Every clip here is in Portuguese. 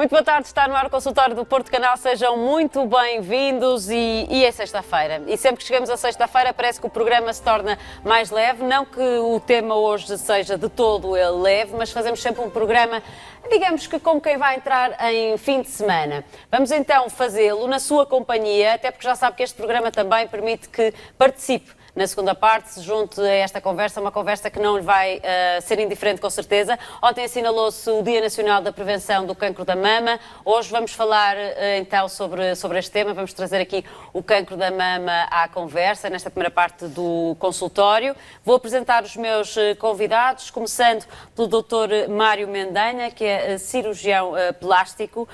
Muito boa tarde, está no ar o consultório do Porto Canal, sejam muito bem-vindos e é sexta-feira. E sempre que chegamos a sexta-feira parece que o programa se torna mais leve, não que o tema hoje seja de todo ele leve, mas fazemos sempre um programa, digamos que como quem vai entrar em fim de semana. Vamos então fazê-lo na sua companhia, até porque já sabe que este programa também permite que participe na segunda parte, se junte a esta conversa, uma conversa que não lhe vai ser indiferente com certeza. Ontem assinalou-se o Dia Nacional da Prevenção do Cancro da Mama. Hoje vamos falar então sobre este tema, vamos trazer aqui o cancro da mama à conversa, nesta primeira parte do consultório. Vou apresentar os meus convidados, começando pelo Dr. Mário Mendanha, que é cirurgião plástico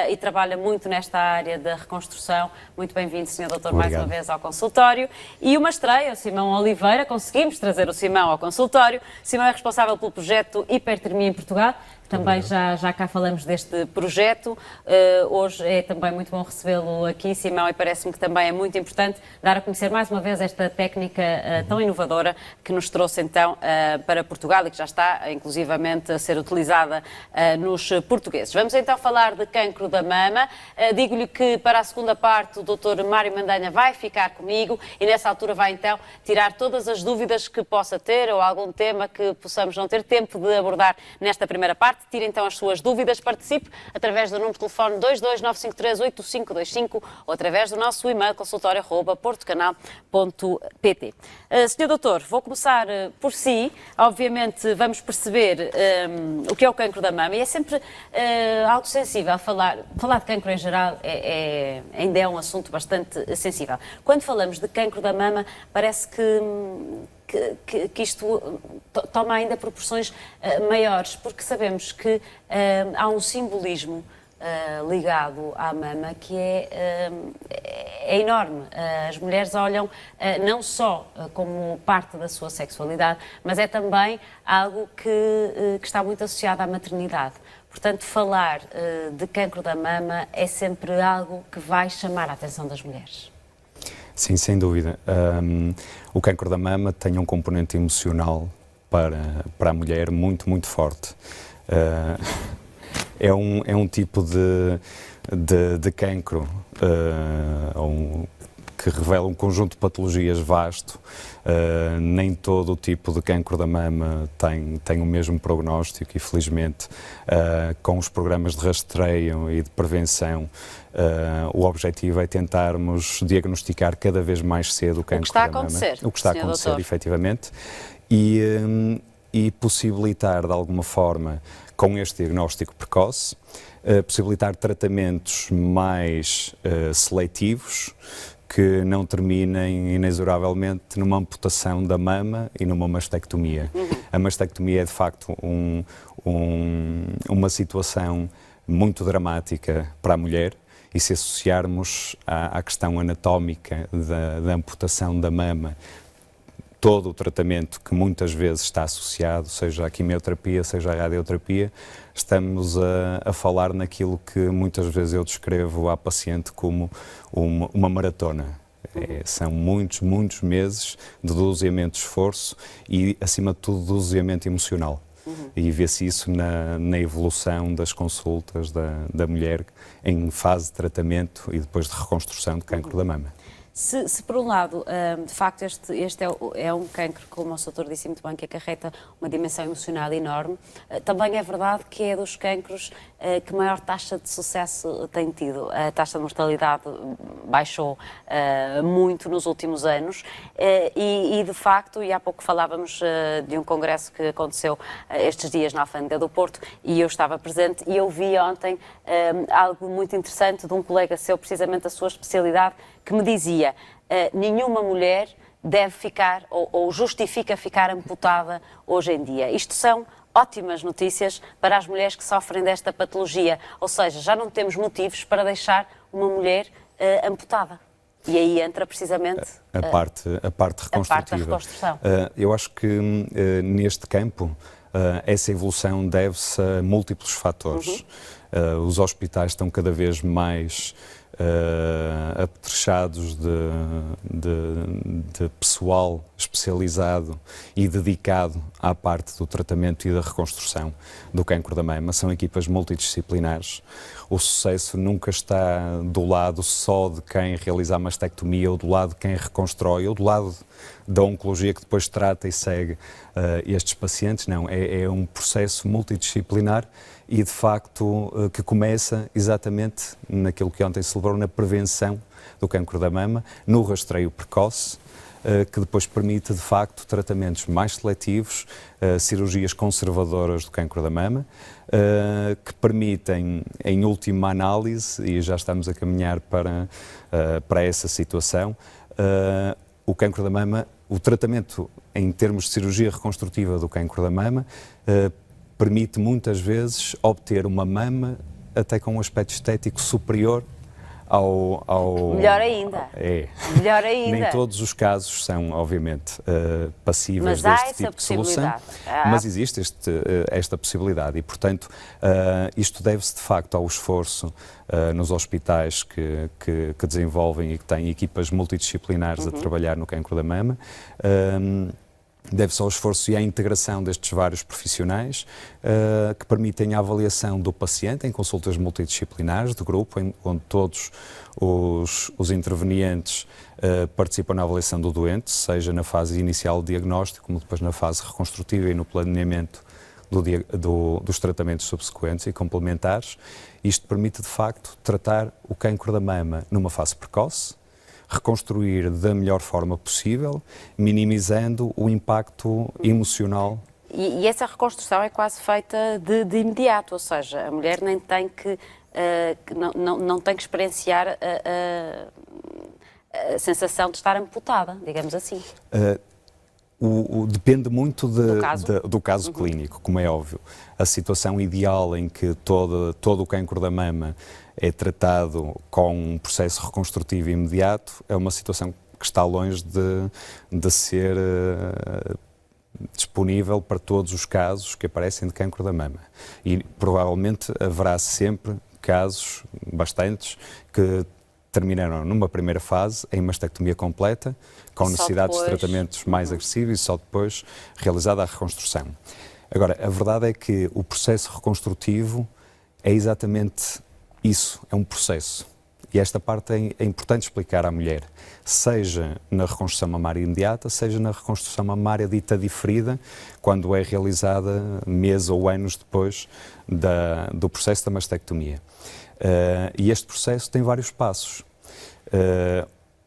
e trabalha muito nesta área da reconstrução. Muito bem-vindo, Sr. Doutor, mais uma vez ao consultório. E uma estreia, o Simão Oliveira, conseguimos trazer o Simão ao consultório. Simão é responsável pelo projeto Hipertermia em Portugal. Também já cá falamos deste projeto. Hoje é também muito bom recebê-lo aqui, Simão, e parece-me que também é muito importante dar a conhecer mais uma vez esta técnica tão inovadora que nos trouxe então para Portugal e que já está inclusivamente a ser utilizada nos portugueses. Vamos então falar de cancro da mama. Digo-lhe que para a segunda parte o Dr. Mário Mendanha vai ficar comigo e nessa altura vai então tirar todas as dúvidas que possa ter ou algum tema que possamos não ter tempo de abordar nesta primeira parte. Tire então as suas dúvidas, participe através do número de telefone 229538525 ou através do nosso e-mail consultorio@portocanal.pt. Sr. Doutor, vou começar por si. Obviamente vamos perceber o que é o cancro da mama e é sempre algo sensível. Falar de cancro em geral ainda é um assunto bastante sensível. Quando falamos de cancro da mama, parece que isto toma ainda proporções maiores, porque sabemos que há um simbolismo ligado à mama que é enorme. As mulheres olham não só como parte da sua sexualidade, mas é também algo que está muito associado à maternidade. Portanto, falar de cancro da mama é sempre algo que vai chamar a atenção das mulheres. Sim, sem dúvida. O cancro da mama tem um componente emocional para a mulher muito, muito forte. É um tipo de cancro que revela um conjunto de patologias vasto. Nem todo o tipo de cancro da mama tem o mesmo prognóstico e, felizmente, com os programas de rastreio e de prevenção, o objetivo é tentarmos diagnosticar cada vez mais cedo o cancro da mama. O que está a acontecer, efetivamente, e possibilitar, de alguma forma, com este diagnóstico precoce, possibilitar tratamentos mais seletivos, que não terminem inexoravelmente numa amputação da mama e numa mastectomia. A mastectomia é, de facto, uma situação muito dramática para a mulher, e se associarmos à questão anatómica da amputação da mama, todo o tratamento que muitas vezes está associado, seja a quimioterapia, seja a radioterapia, estamos a falar naquilo que muitas vezes eu descrevo à paciente como uma maratona. São muitos, muitos meses de doseamento de esforço e, acima de tudo, doseamento emocional. E vê-se isso na evolução das consultas da mulher em fase de tratamento e depois de reconstrução de cancro da mama. Se por um lado, de facto, este é um cancro, como o doutor disse muito bem, que acarreta uma dimensão emocional enorme, também é verdade que é dos cancros que maior taxa de sucesso tem tido. A taxa de mortalidade baixou muito nos últimos anos e, de facto, e há pouco falávamos de um congresso que aconteceu estes dias na Alfândega do Porto e eu estava presente e eu vi ontem algo muito interessante de um colega seu, precisamente da sua especialidade, que me dizia nenhuma mulher deve ficar ou justifica ficar amputada hoje em dia. Isto são ótimas notícias para as mulheres que sofrem desta patologia, ou seja, já não temos motivos para deixar uma mulher amputada. E aí entra precisamente a parte reconstrutiva. A parte da reconstrução. Eu acho que neste campo essa evolução deve-se a múltiplos fatores. Os hospitais estão cada vez mais apetrechados de pessoal especializado e dedicado à parte do tratamento e da reconstrução do cancro da mama. São equipas multidisciplinares. O sucesso nunca está do lado só de quem realiza a mastectomia, ou do lado de quem reconstrói, ou do lado da oncologia que depois trata e segue estes pacientes. Não, é um processo multidisciplinar e, de facto, que começa exatamente naquilo que ontem se celebrou, na prevenção do cancro da mama, no rastreio precoce, que depois permite, de facto, tratamentos mais seletivos, cirurgias conservadoras do cancro da mama, que permitem, em última análise, e já estamos a caminhar para essa situação, o cancro da mama, o tratamento em termos de cirurgia reconstrutiva do cancro da mama, permite muitas vezes obter uma mama até com um aspecto estético superior ao... Melhor ainda. Melhor ainda. Nem todos os casos são, obviamente, passíveis deste tipo de solução, mas existe esta possibilidade e, portanto, isto deve-se de facto ao esforço nos hospitais que desenvolvem e que têm equipas multidisciplinares a trabalhar no cancro da mama. Deve-se ao esforço e à integração destes vários profissionais que permitem a avaliação do paciente em consultas multidisciplinares de grupo, onde todos os intervenientes participam na avaliação do doente, seja na fase inicial do diagnóstico, como depois na fase reconstrutiva e no planeamento dos tratamentos subsequentes e complementares. Isto permite, de facto, tratar o cancro da mama numa fase precoce, reconstruir da melhor forma possível, minimizando o impacto emocional. E essa reconstrução é quase feita de imediato, ou seja, a mulher nem tem que, não tem que experienciar a sensação de estar amputada, digamos assim. Depende muito do caso clínico, como é óbvio. A situação ideal em que todo o cancro da mama é tratado com um processo reconstrutivo imediato é uma situação que está longe de ser disponível para todos os casos que aparecem de cancro da mama. E provavelmente haverá sempre casos, bastantes, que terminaram numa primeira fase em mastectomia completa, com necessidades de tratamentos mais agressivos e só depois realizada a reconstrução. Agora, a verdade é que o processo reconstrutivo é exatamente isso, é um processo. E esta parte é importante explicar à mulher, seja na reconstrução mamária imediata, seja na reconstrução mamária dita diferida, quando é realizada meses ou anos depois do processo da mastectomia. E este processo tem vários passos.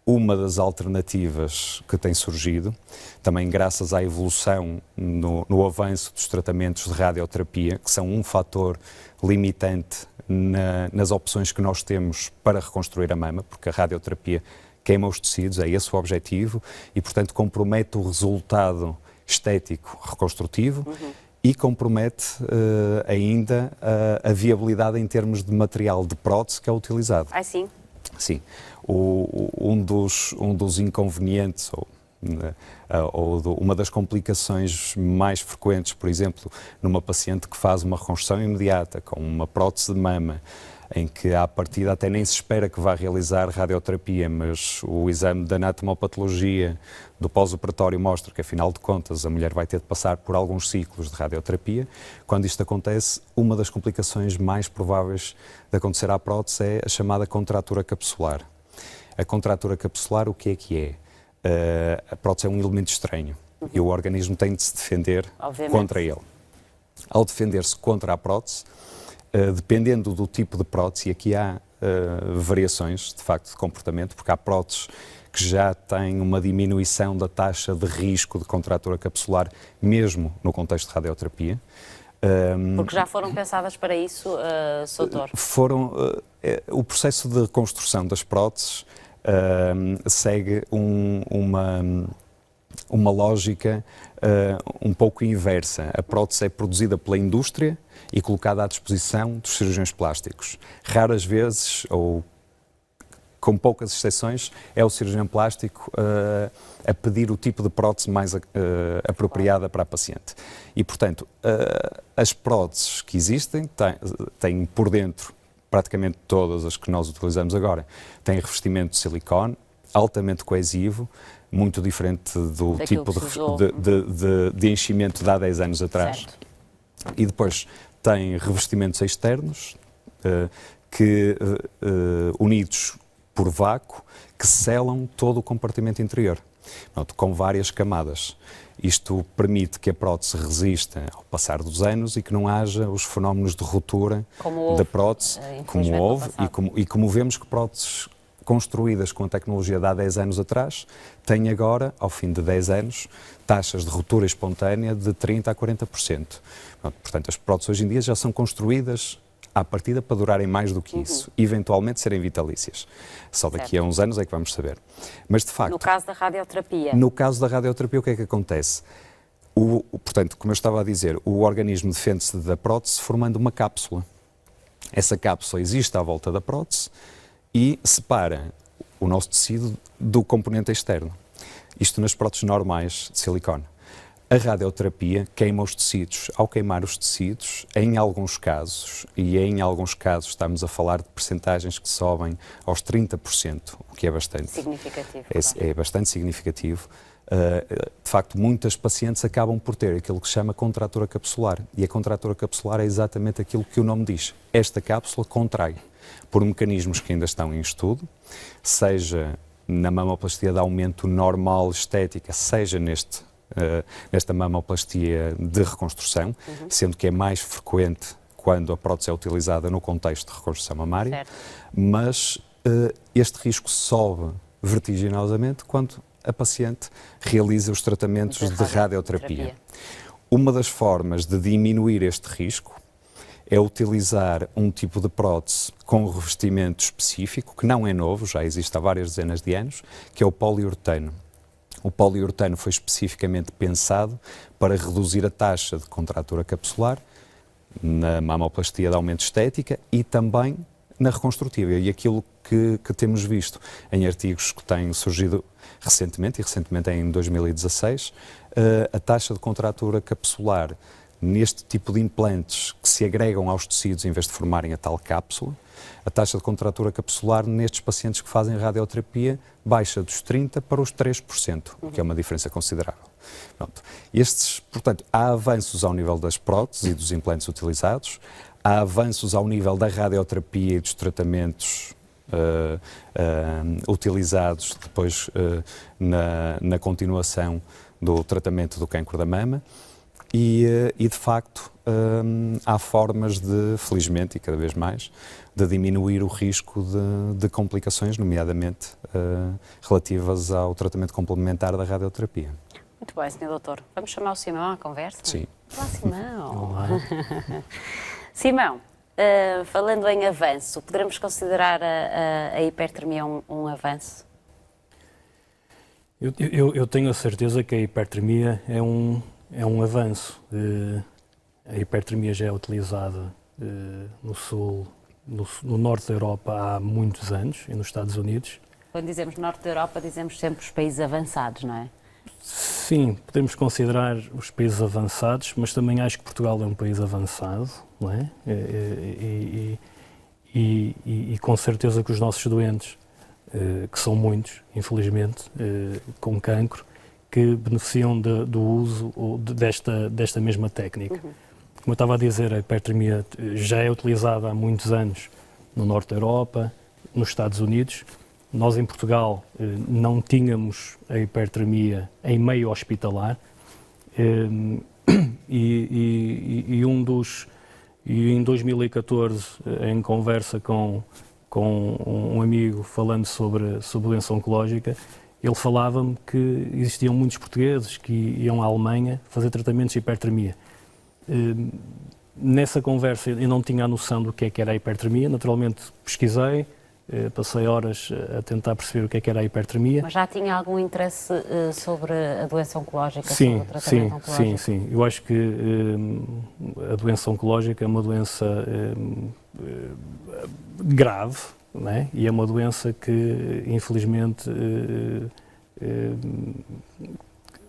Uma das alternativas que tem surgido, também graças à evolução no avanço dos tratamentos de radioterapia, que são um fator limitante nas opções que nós temos para reconstruir a mama, porque a radioterapia queima os tecidos, é esse o objetivo, e portanto compromete o resultado estético reconstrutivo e compromete ainda a viabilidade em termos de material de prótese que é utilizado. Ah, sim? Sim. Um dos inconvenientes uma das complicações mais frequentes, por exemplo, numa paciente que faz uma reconstrução imediata com uma prótese de mama, em que à partida até nem se espera que vá realizar radioterapia, mas o exame de anatomopatologia do pós-operatório mostra que, afinal de contas, a mulher vai ter de passar por alguns ciclos de radioterapia. Quando isto acontece, uma das complicações mais prováveis de acontecer à prótese é a chamada contratura capsular. A contratura capsular, o que é? A prótese é um elemento estranho e o organismo tem de se defender contra ele. Ao defender-se contra a prótese, dependendo do tipo de prótese, e aqui há variações de facto de comportamento, porque há próteses que já têm uma diminuição da taxa de risco de contratura capsular, mesmo no contexto de radioterapia. Porque já foram pensadas para isso, Sr. Doutor? O processo de reconstrução das próteses segue uma lógica um pouco inversa. A prótese é produzida pela indústria e colocada à disposição dos cirurgiões plásticos. Raras vezes, ou com poucas exceções, é o cirurgião plástico a pedir o tipo de prótese mais apropriada para a paciente. E, portanto, as próteses que existem têm por dentro praticamente todas as que nós utilizamos agora, têm revestimento de silicone, altamente coesivo, muito diferente do tipo de enchimento de há 10 anos atrás. Certo. E depois tem revestimentos externos, unidos por vácuo, que selam todo o compartimento interior, pronto, com várias camadas. Isto permite que a prótese resista ao passar dos anos e que não haja os fenómenos de ruptura da prótese, como houve, e como vemos que próteses construídas com a tecnologia de há 10 anos atrás, têm agora, ao fim de 10 anos, taxas de ruptura espontânea de 30% a 40%. Portanto, as próteses hoje em dia já são construídas à partida para durarem mais do que isso, eventualmente serem vitalícias. Só daqui a uns anos é que vamos saber. Mas, de facto... No caso da radioterapia? No caso da radioterapia, o que é que acontece? Portanto, como eu estava a dizer, o organismo defende-se da prótese formando uma cápsula. Essa cápsula existe à volta da prótese e separa o nosso tecido do componente externo. Isto nas próteses normais de silicone. A radioterapia queima os tecidos. Ao queimar os tecidos, em alguns casos, e em alguns casos estamos a falar de percentagens que sobem aos 30%, o que é bastante significativo. É bastante significativo. De facto, muitas pacientes acabam por ter aquilo que se chama contratura capsular. E a contratura capsular é exatamente aquilo que o nome diz. Esta cápsula contrai por mecanismos que ainda estão em estudo, seja na mamoplastia de aumento normal estética, seja nesta mamoplastia de reconstrução, sendo que é mais frequente quando a prótese é utilizada no contexto de reconstrução mamária, certo. Mas este risco sobe vertiginosamente quando a paciente realiza os tratamentos de radioterapia. Uma das formas de diminuir este risco é utilizar um tipo de prótese com revestimento específico, que não é novo, já existe há várias dezenas de anos, que é o poliuretano. O poliuretano foi especificamente pensado para reduzir a taxa de contratura capsular na mamoplastia de aumento estética e também na reconstrutiva. E aquilo que temos visto em artigos que têm surgido recentemente em 2016, a taxa de contratura capsular neste tipo de implantes que se agregam aos tecidos em vez de formarem a tal cápsula, a taxa de contratura capsular nestes pacientes que fazem radioterapia baixa dos 30% para os 3%, o que é uma diferença considerável. Pronto. Portanto, há avanços ao nível das próteses e dos implantes utilizados, há avanços ao nível da radioterapia e dos tratamentos utilizados depois na continuação do tratamento do cancro da mama. E de facto, há formas felizmente e cada vez mais, de diminuir o risco de complicações, nomeadamente relativas ao tratamento complementar da radioterapia. Muito bem, Sr. Doutor. Vamos chamar o Simão à conversa? Sim. Olá, Simão. Olá. Simão, falando em avanço, poderemos considerar a hipertermia um avanço? Eu tenho a certeza que a hipertermia é um avanço. A hipertermia já é utilizada no sul, no norte da Europa há muitos anos e nos Estados Unidos. Quando dizemos norte da Europa, dizemos sempre os países avançados, não é? Sim, podemos considerar os países avançados, mas também acho que Portugal é um país avançado, não é? E com certeza que os nossos doentes, que são muitos, infelizmente, com cancro, que beneficiam do uso desta mesma técnica. Como eu estava a dizer, a hipertermia já é utilizada há muitos anos no norte da Europa, nos Estados Unidos. Nós, em Portugal, não tínhamos a hipertermia em meio hospitalar e em 2014, em conversa com um amigo falando sobre doença oncológica, ele falava-me que existiam muitos portugueses que iam à Alemanha fazer tratamentos de hipertermia. Nessa conversa eu não tinha a noção do que era a hipertermia, naturalmente pesquisei, passei horas a tentar perceber o que era a hipertermia. Mas já tinha algum interesse sobre a doença oncológica, sim, sobre o tratamento oncológico? Sim. Eu acho que a doença oncológica é uma doença grave, não é? E é uma doença que, infelizmente,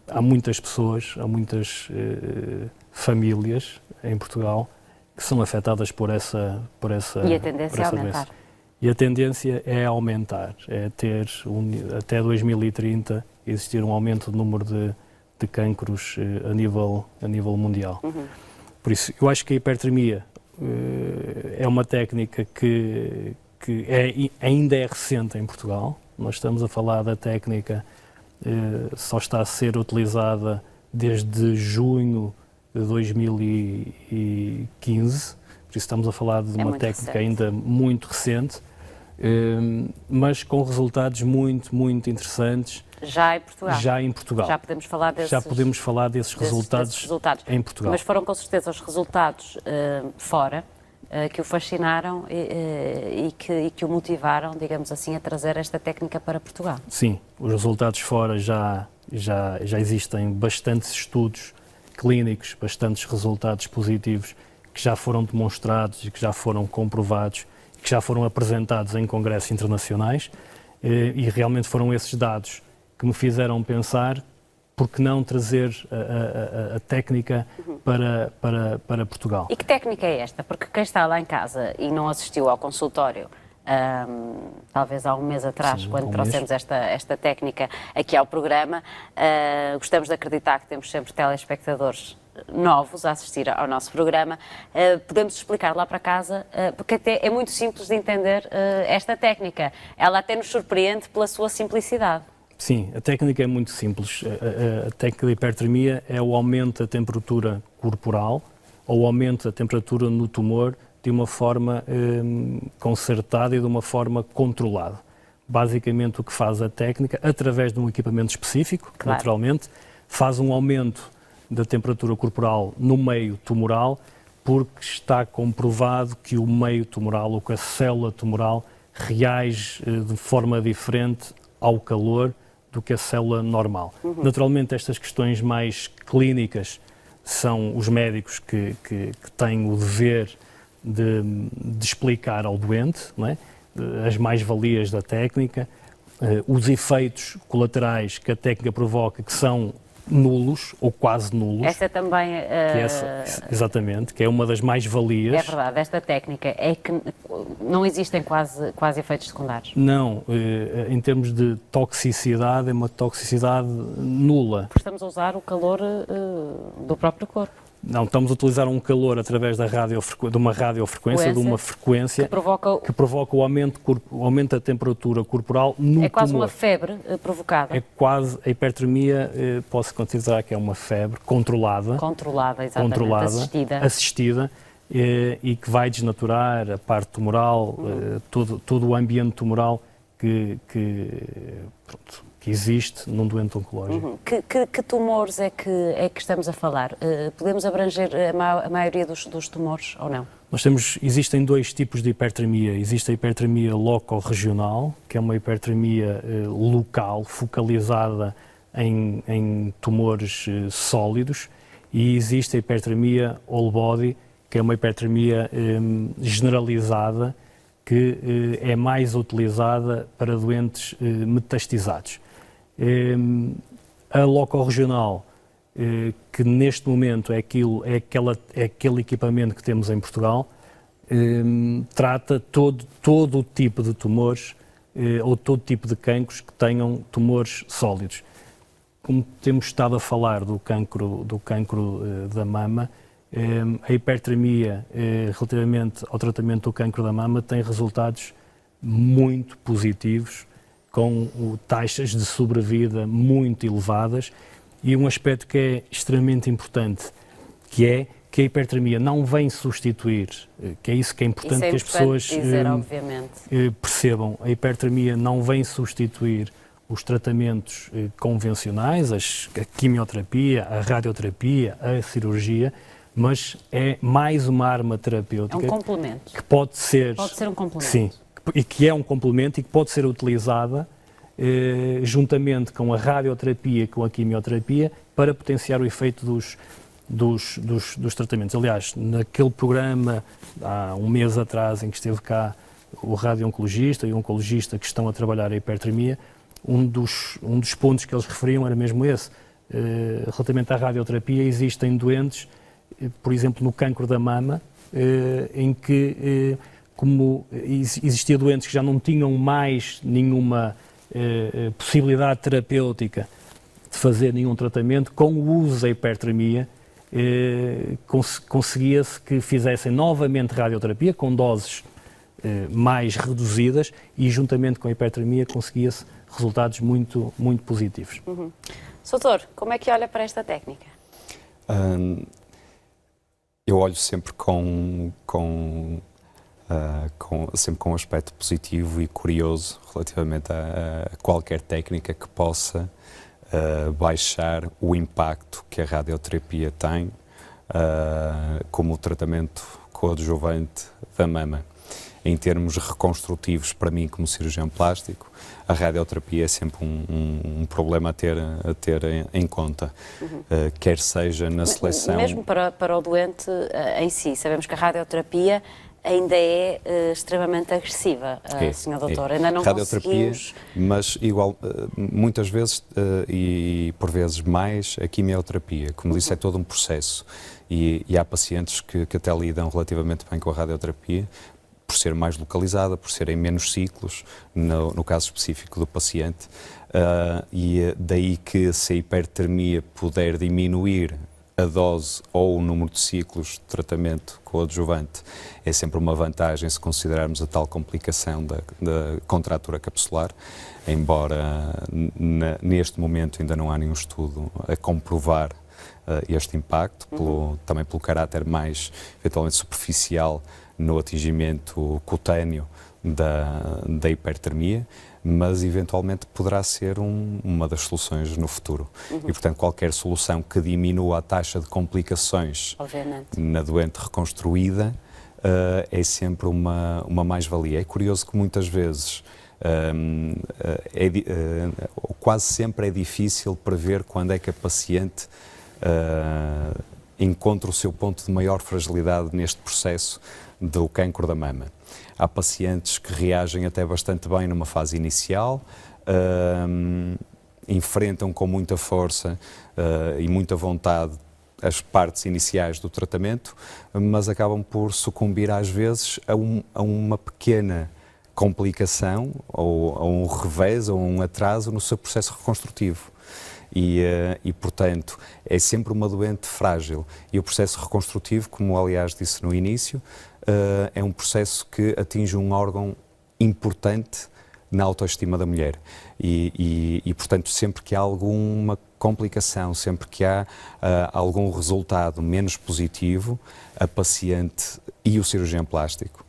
há muitas pessoas, há muitas famílias em Portugal que são afetadas por essa E a tendência é aumentar. doença. E a tendência é aumentar, é ter, até 2030, existir um aumento do número de cancros a nível mundial. Por isso, eu acho que a hipertermia é uma técnica que ainda é recente em Portugal. Nós estamos a falar da técnica, só está a ser utilizada desde junho de 2015, por isso estamos a falar de uma técnica ainda muito recente, mas com resultados muito, muito interessantes. Já em Portugal? Já em Portugal. Já podemos falar desses resultados em Portugal. Mas foram com certeza os resultados fora que o fascinaram e que o motivaram, digamos assim, a trazer esta técnica para Portugal. Sim, os resultados fora já existem bastantes estudos clínicos, bastantes resultados positivos que já foram demonstrados e que já foram comprovados, que já foram apresentados em congressos internacionais e realmente foram esses dados que me fizeram pensar por que não trazer a técnica para Portugal. E que técnica é esta? Porque quem está lá em casa e não assistiu ao consultório, talvez há um mês atrás, quando trouxemos esta técnica aqui ao programa, gostamos de acreditar que temos sempre telespectadores novos a assistir ao nosso programa, podemos explicar lá para casa, porque até é muito simples de entender esta técnica. Ela até nos surpreende pela sua simplicidade. Sim, a técnica é muito simples. A técnica de hipertermia é o aumento da temperatura corporal ou o aumento da temperatura no tumor de uma forma concertada e de uma forma controlada. Basicamente o que faz a técnica, através de um equipamento específico, claro, naturalmente, faz um aumento da temperatura corporal no meio tumoral, porque está comprovado que o meio tumoral ou que a célula tumoral reage de forma diferente ao calor do que a célula normal. Naturalmente, estas questões mais clínicas são os médicos que têm o dever de explicar ao doente, não é? As mais-valias da técnica, os efeitos colaterais que a técnica provoca, que são nulos ou quase nulos. Essa também exatamente, que é uma das mais-valias. É verdade, esta técnica é que não existem quase efeitos secundários. Não, em termos de toxicidade, é uma toxicidade nula. Porque estamos a usar o calor do próprio corpo. Não, estamos a utilizar um calor através de uma radiofrequência, de uma frequência que provoca o aumento da temperatura corporal no tumor. É quase uma febre provocada. É quase, a hipertermia, posso considerar que é uma febre controlada. Controlada, exatamente, assistida e que vai desnaturar a parte tumoral, todo o ambiente tumoral que existe num doente oncológico. Que tumores é que estamos a falar? Podemos abranger a maioria dos tumores ou não? Existem dois tipos de hipertermia. Existe a hipertermia locorregional, que é uma hipertermia local, focalizada em tumores sólidos, e existe a hipertermia all body, que é uma hipertermia generalizada, que é mais utilizada para doentes metastizados. A locorregional, que neste momento é aquele equipamento que temos em Portugal, trata todo o tipo de tumores ou todo tipo de cancros que tenham tumores sólidos. Como temos estado a falar do cancro da mama, a hipertermia relativamente ao tratamento do cancro da mama tem resultados muito positivos, com taxas de sobrevida muito elevadas, e um aspecto que é extremamente importante, que é que a hipertermia não vem substituir, que é isso que é importante que as pessoas percebam. A hipertermia não vem substituir os tratamentos convencionais, a quimioterapia, a radioterapia, a cirurgia, mas é mais uma arma terapêutica. É um complemento. Que pode ser um complemento. Sim, e que é um complemento e que pode ser utilizada juntamente com a radioterapia, com a quimioterapia, para potenciar o efeito dos tratamentos. Aliás, naquele programa, há um mês atrás, em que esteve cá o radio-oncologista e o oncologista que estão a trabalhar a hipertermia, um dos pontos que eles referiam era mesmo esse. Relativamente à radioterapia, existem doentes, por exemplo, no cancro da mama, em que, como existia doentes que já não tinham mais nenhuma possibilidade terapêutica de fazer nenhum tratamento, com o uso da hipertermia, conseguia-se que fizessem novamente radioterapia com doses mais reduzidas e, juntamente com a hipertermia, conseguia-se resultados muito, muito positivos. Doutor, como é que olha para esta técnica? Eu olho sempre sempre com um aspecto positivo e curioso relativamente a qualquer técnica que possa baixar o impacto que a radioterapia tem como tratamento coadjuvante da mama. Em termos reconstrutivos, para mim, como cirurgião plástico, a radioterapia é sempre um problema a ter em conta, quer seja na seleção... Mesmo para o doente em si, sabemos que a radioterapia ainda é extremamente agressiva, Sr. Doutor. Ainda não conseguimos... Mas igual, muitas vezes, e por vezes mais, a quimioterapia. Como disse, é todo um processo. E há pacientes que até lidam relativamente bem com a radioterapia, por ser mais localizada, por serem menos ciclos, no caso específico do paciente, e daí que se a hipertermia puder diminuir a dose ou o número de ciclos de tratamento coadjuvante, é sempre uma vantagem se considerarmos a tal complicação da contratura capsular, embora neste momento ainda não há nenhum estudo a comprovar este impacto, também pelo caráter mais eventualmente superficial no atingimento cutâneo da hipertermia, mas eventualmente poderá ser uma das soluções no futuro. E, portanto, qualquer solução que diminua a taxa de complicações na doente reconstruída é sempre uma mais-valia. É curioso que muitas vezes, quase sempre é difícil prever quando é que a paciente encontra o seu ponto de maior fragilidade neste processo do cancro da mama. Há pacientes que reagem até bastante bem numa fase inicial, enfrentam com muita força e muita vontade as partes iniciais do tratamento, mas acabam por sucumbir às vezes a uma pequena complicação, ou a um revés, ou um atraso no seu processo reconstrutivo. E, portanto, é sempre uma doente frágil. E o processo reconstrutivo, como aliás disse no início, é um processo que atinge um órgão importante na autoestima da mulher. E, portanto, sempre que há alguma complicação, sempre que há algum resultado menos positivo, a paciente e o cirurgião plástico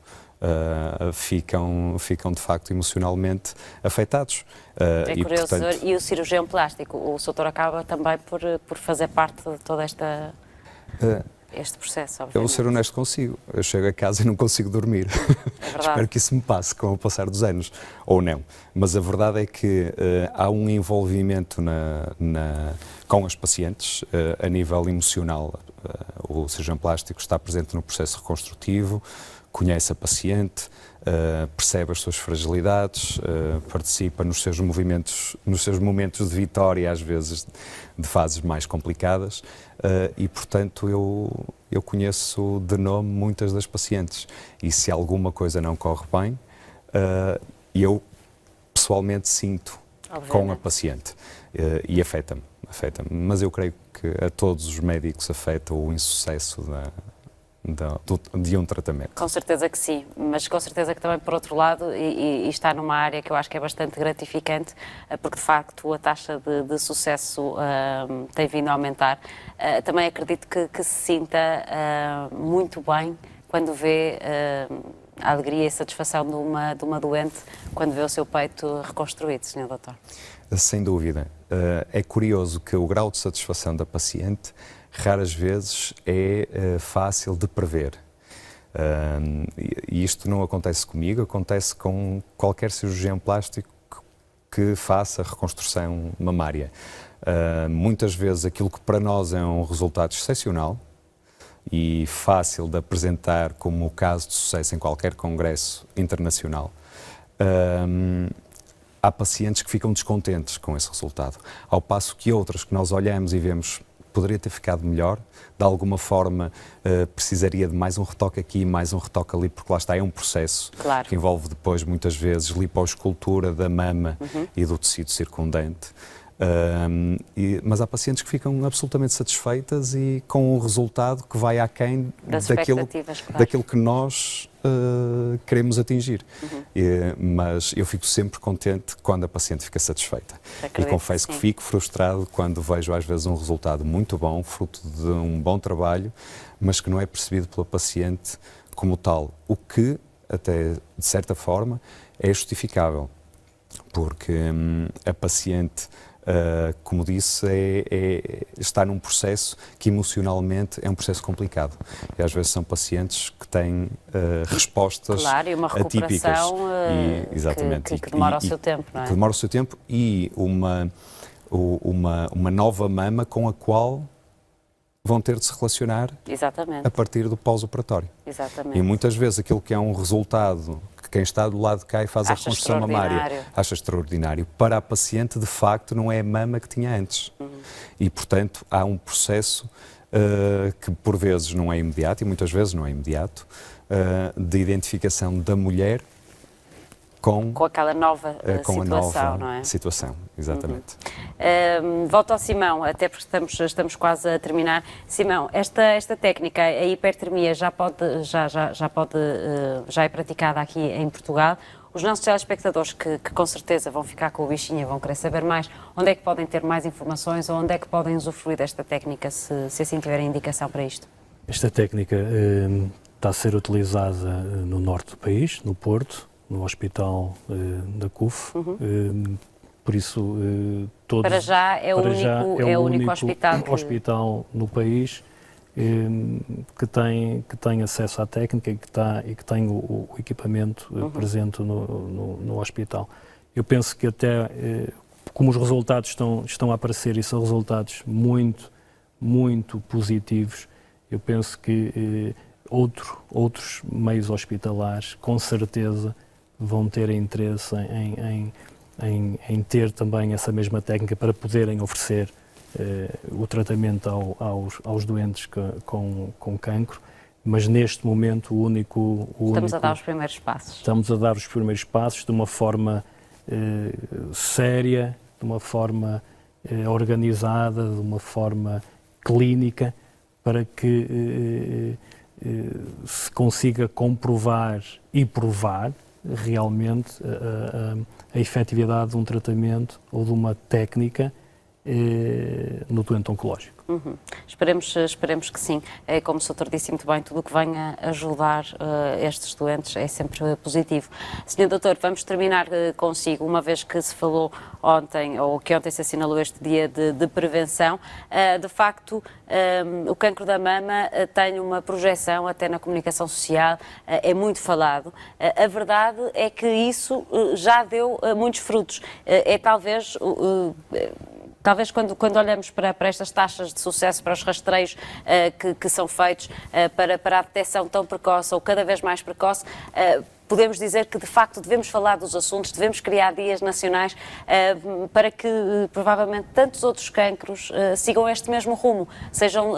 ficam de facto emocionalmente afetados. É curioso, portanto... E o cirurgião plástico, o doutor acaba também por fazer parte de todo este processo, obviamente. Eu vou ser honesto consigo, eu chego a casa e não consigo dormir. É Espero que isso me passe com o passar dos anos, ou não. Mas a verdade é que há um envolvimento com as pacientes a nível emocional. O cirurgião plástico está presente no processo reconstrutivo, conhece a paciente, percebe as suas fragilidades, participa nos seus movimentos, nos seus momentos de vitória, às vezes de fases mais complicadas, e portanto eu conheço de nome muitas das pacientes, e se alguma coisa não corre bem, eu pessoalmente sinto com a paciente, e afeta-me, mas eu creio que a todos os médicos afeta o insucesso de um tratamento. Com certeza que sim, mas com certeza que também, por outro lado, e está numa área que eu acho que é bastante gratificante, porque de facto a taxa de sucesso tem vindo a aumentar. Também acredito que se sinta muito bem quando vê a alegria e a satisfação de uma doente quando vê o seu peito reconstruído, Sr. Doutor. Sem dúvida. É curioso que o grau de satisfação da paciente raras vezes é fácil de prever. E isto não acontece comigo, acontece com qualquer cirurgião plástico que faça reconstrução mamária. Muitas vezes aquilo que para nós é um resultado excepcional e fácil de apresentar como caso de sucesso em qualquer congresso internacional, há pacientes que ficam descontentes com esse resultado, ao passo que outras que nós olhamos e vemos poderia ter ficado melhor, de alguma forma precisaria de mais um retoque aqui, mais um retoque ali, porque lá está, é um processo que envolve depois muitas vezes lipoescultura da mama e do tecido circundante. Mas há pacientes que ficam absolutamente satisfeitas e com o resultado que vai aquém daquilo que nós queremos atingir. Mas eu fico sempre contente quando a paciente fica satisfeita. E confesso que fico frustrado quando vejo às vezes um resultado muito bom, fruto de um bom trabalho, mas que não é percebido pela paciente como tal. O que, até de certa forma, é justificável, porque a paciente, como disse, está num processo que emocionalmente é um processo complicado. E às vezes são pacientes que têm respostas e uma atípicas. Exatamente. Que demora o seu tempo, não é? Que demora o seu tempo e uma nova mama com a qual vão ter de se relacionar a partir do pós-operatório. E muitas vezes aquilo que é um resultado que quem está do lado de cá e faz a reconstrução mamária acha extraordinário, para a paciente de facto não é a mama que tinha antes. E portanto há um processo que por vezes não é imediato e muitas vezes não é imediato, de identificação da mulher com aquela nova situação, não é? Situação, exatamente. Volto ao Simão, até porque estamos quase a terminar. Simão, esta técnica, a hipertermia, já é praticada aqui em Portugal. Os nossos telespectadores que com certeza vão ficar com o bichinho e vão querer saber mais, onde é que podem ter mais informações ou onde é que podem usufruir desta técnica, se assim tiverem indicação para isto? Esta técnica está a ser utilizada no norte do país, no Porto, no hospital da CUF, por isso todos... Para já é o único hospital no país que tem acesso à técnica e que tem o equipamento presente no hospital. Eu penso que até, como os resultados estão a aparecer e são resultados muito, muito positivos, eu penso que outros meios hospitalares, com certeza, vão ter interesse em ter também essa mesma técnica para poderem oferecer o tratamento aos doentes com cancro, mas neste momento o único... Estamos a dar os primeiros passos. Estamos a dar os primeiros passos de uma forma séria, de uma forma organizada, de uma forma clínica, para que se consiga comprovar e provar realmente a efetividade de um tratamento ou de uma técnica no doente oncológico. Esperemos que sim. Como o Sr. disse muito bem, tudo o que venha ajudar estes doentes é sempre positivo. Sr. Doutor, vamos terminar consigo, uma vez que se falou ontem, ou que ontem se assinalou este dia de prevenção. De facto, o cancro da mama tem uma projeção até na comunicação social, é muito falado. A verdade é que isso já deu muitos frutos. Talvez quando olhamos para estas taxas de sucesso, para os rastreios que são feitos para a detecção tão precoce ou cada vez mais precoce, podemos dizer que, de facto, devemos falar dos assuntos, devemos criar dias nacionais para que, provavelmente, tantos outros cancros sigam este mesmo rumo, sejam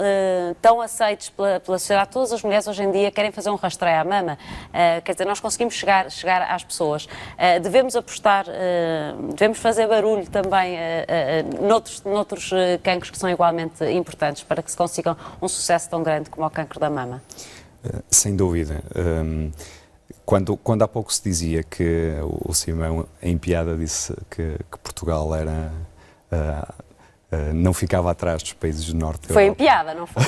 tão aceitos pela sociedade. Todas as mulheres hoje em dia querem fazer um rastreio à mama, quer dizer, nós conseguimos chegar às pessoas. Devemos apostar, devemos fazer barulho também noutros cancros que são igualmente importantes para que se consiga um sucesso tão grande como o cancro da mama. Sem dúvida. Quando há pouco se dizia que o Simão, em piada, disse que Portugal era, não ficava atrás dos países do Norte da Europa. Foi em piada, não foi?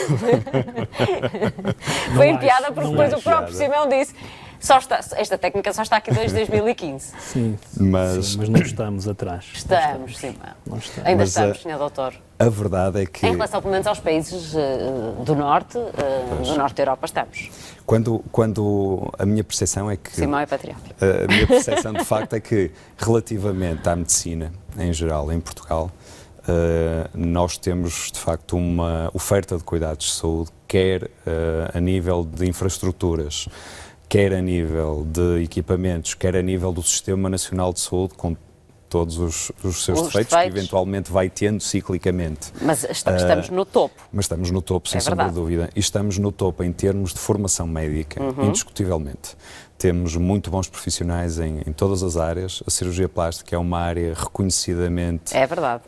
Foi em piada porque depois o próprio Simão disse esta técnica só está aqui desde 2015. Sim, mas não estamos atrás. Estamos, Simão. Ainda estamos, Sr. Doutor. A verdade é que... Em relação, pelo menos, aos países do Norte da Europa, estamos. Quando a minha percepção é que... Simão é patriótico. A minha percepção, de facto, é que, relativamente à medicina, em geral, em Portugal, nós temos, de facto, uma oferta de cuidados de saúde, quer a nível de infraestruturas, quer a nível de equipamentos, quer a nível do Sistema Nacional de Saúde, com todos os seus Os defeitos, que defeitos. eventualmente vai tendo ciclicamente. Mas estamos no topo. Mas estamos no topo, sem É sombra de verdade. dúvida. E estamos no topo em termos de formação médica, indiscutivelmente. Temos muito bons profissionais em todas as áreas. A cirurgia plástica é uma área reconhecidamente É verdade.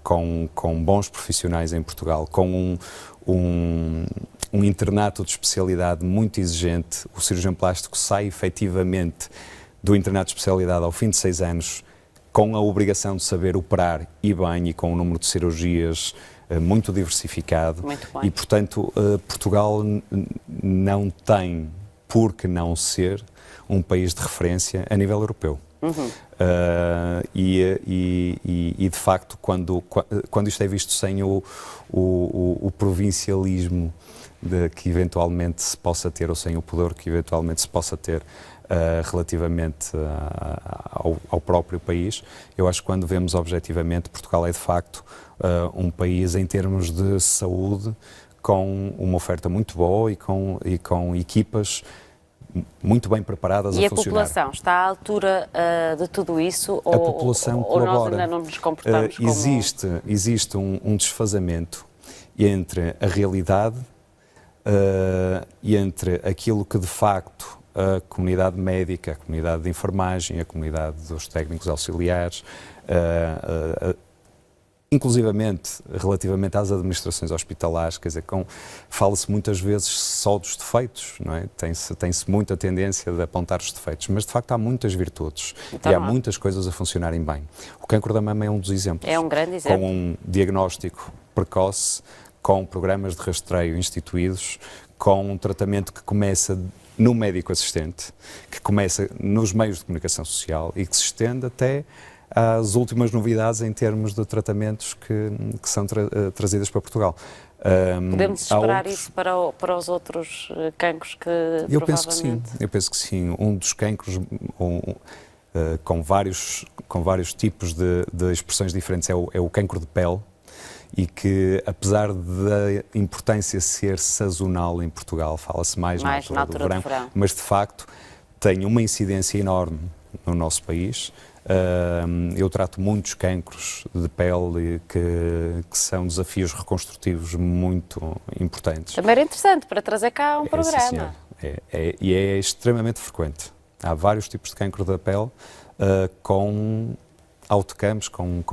com bons profissionais em Portugal, com um internato de especialidade muito exigente. O cirurgião plástico sai efetivamente do internato de especialidade ao fim de 6 anos com a obrigação de saber operar e bem e com um número de cirurgias muito diversificado. Muito bem. E, portanto, Portugal não tem por que não ser um país de referência a nível europeu. E de facto, quando isto é visto sem o provincialismo que eventualmente se possa ter, ou sem o pudor que eventualmente se possa ter relativamente ao próprio país, eu acho que quando vemos objetivamente, Portugal é de facto um país em termos de saúde com uma oferta muito boa e com equipas muito bem preparadas a funcionar. E a população está à altura de tudo isso? A população ou nós colabora. ainda não nos comportamos como... Existe um desfazamento entre a realidade e entre aquilo que de facto a comunidade médica, a comunidade de enfermagem, a comunidade dos técnicos auxiliares, inclusivamente relativamente às administrações hospitalares, quer dizer, fala-se muitas vezes só dos defeitos, não é? Tem-se muita tendência de apontar os defeitos, mas de facto há muitas virtudes Então e há não há. muitas coisas a funcionarem bem. O cancro da mama é um dos exemplos. É um grande exemplo. Com um diagnóstico precoce, com programas de rastreio instituídos, com um tratamento que começa no médico assistente, que começa nos meios de comunicação social e que se estende até às últimas novidades em termos de tratamentos que são trazidas para Portugal. Podemos esperar isso para os outros cancros que eu provavelmente... penso que sim. Um dos cancros com vários tipos de expressões diferentes é o cancro de pele, e que, apesar da importância ser sazonal em Portugal, fala-se mais na altura do verão, mas de facto tem uma incidência enorme no nosso país. Eu trato muitos cancros de pele que são desafios reconstrutivos muito importantes. Também era interessante para trazer cá um programa. Sim, senhor. E é extremamente frequente. Há vários tipos de cancro da pele com outcomes, com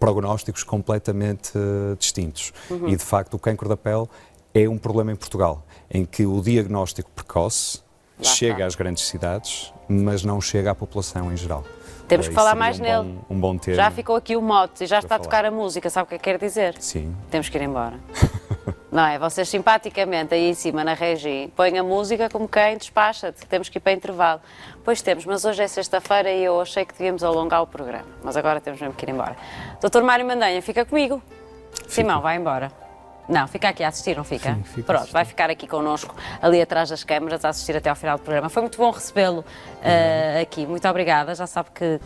prognósticos completamente distintos. E, de facto, o cancro da pele é um problema em Portugal, em que o diagnóstico precoce chega às grandes cidades, mas não chega à população em geral. Temos que falar mais nele. Um bom termo. Já ficou aqui o mote e já está a tocar a música, sabe o que é que quer dizer? Sim. Temos que ir embora. Não é? Vocês simpaticamente aí em cima na regi põem a música como quem despacha-te, temos que ir para intervalo. Pois temos, mas hoje é sexta-feira e eu achei que devíamos alongar o programa, mas agora temos mesmo que ir embora. Doutor Mário Mandanha, fica comigo. Simão, vai embora. Não, fica aqui a assistir, não fica? Sim, fica Pronto, vai ficar aqui connosco, ali atrás das câmaras, a assistir até ao final do programa. Foi muito bom recebê-lo aqui. Muito obrigada. Já sabe que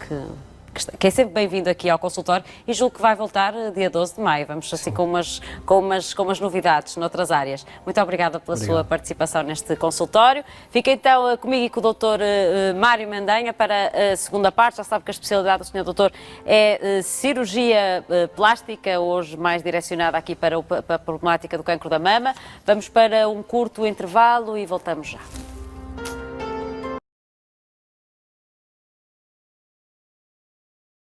é sempre bem-vindo aqui ao consultório e julgo que vai voltar dia 12 de maio. Vamos assim com umas novidades noutras áreas. Muito obrigada pela sua participação neste consultório. Fica então comigo e com o Dr. Mário Mandanha para a segunda parte. Já sabe que a especialidade do Sr. Doutor é cirurgia plástica, hoje mais direcionada aqui para a problemática do cancro da mama. Vamos para um curto intervalo e voltamos já.